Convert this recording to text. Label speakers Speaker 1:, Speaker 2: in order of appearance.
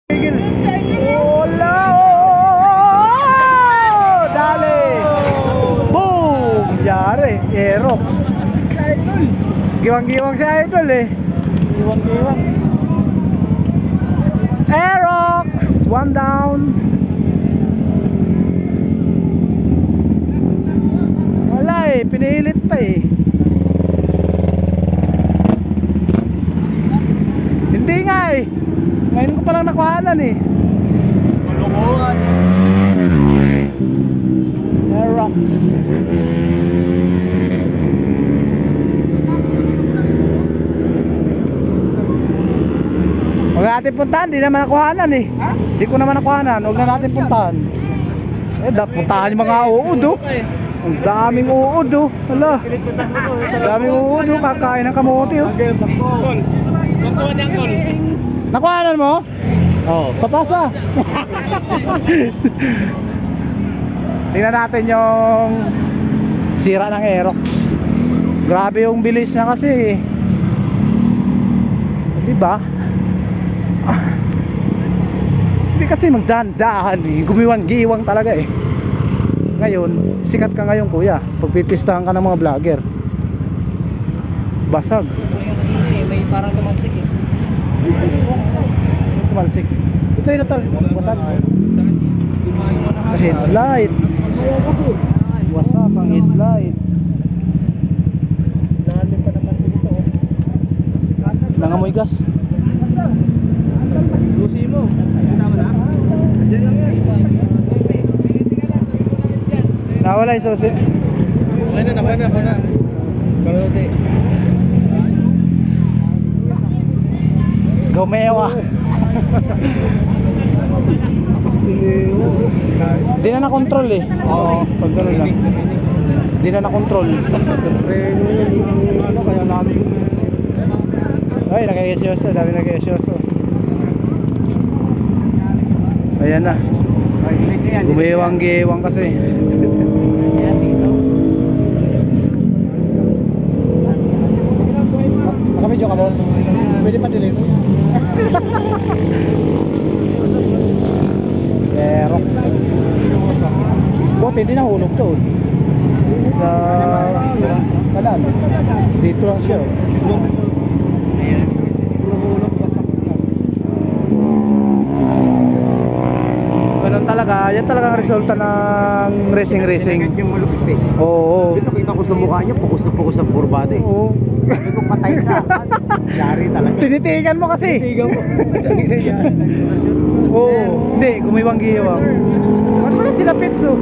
Speaker 1: Wala, oh! Dali! Boom! Yari, Aerox. Giwang-giwang si Idol eh. Giwang-giwang. Aerox! One down. Wala eh, pinilit pa eh. Hindi nga eh. Ngayon ko palang nakuhanan eh.
Speaker 2: Tulungan.
Speaker 1: Aerox. Huwag na natin puntahan, di naman nakuhanan eh. Di ko naman nakuhanan, huwag na natin puntahan. Puntahan yung mga uod oh. Ang daming uod oh. Hala. Ang daming uod oh, kakain ng kamote oh.
Speaker 2: Nakuha niya kol.
Speaker 1: Nakuhanan mo? Oo. Papasa. Tingnan natin yung sira ng Aerox. Grabe yung bilis niya kasi. Diba? Hindi kasi magdahan-dahan eh. Gumiwang-giwang talaga eh. Ngayon, sikat ka ngayon kuya. Pagpipistahan ka ng mga vlogger. Basag.
Speaker 2: May parang tumansik eh.
Speaker 1: Tumalsik. Ito yung natalsik. Basag. Headlight. Wasak ang headlight.
Speaker 2: Lalim pa naman dito.
Speaker 1: Nangamoy gas.
Speaker 2: Lucy mo. Tama na. Diyan lang yan.
Speaker 1: Nawala yung susi.
Speaker 2: Wala na, nakuha na. Lucy.
Speaker 1: Gumewa. Hindi na na-control eh. Oo, pag gano'n lang. Hindi na na-control. Ano kaya namin? Ay, nag-iisyoso. Dami nag-iisyoso. Ayan na. Gumiwang-giwang kasi. Nakamedyo ka boss? Pwede pa delete. Aerox. Buti hindi nahulog to. Sa kanan. Dito lang siya. Ganun talaga. Yan talaga ang resulta ng racing.
Speaker 2: Yung malupit eh.
Speaker 1: Oo.
Speaker 2: Dito kita ko sa mukha niya, pukus sa kurbada eh.
Speaker 1: Oo.
Speaker 2: Sabi ko patay ka. Yari talaga.
Speaker 1: Tinitigan mo kasi.
Speaker 2: Tinitigan mo.
Speaker 1: Oo. Hindi, gumiwang-giwang. Ano na sila Pitso?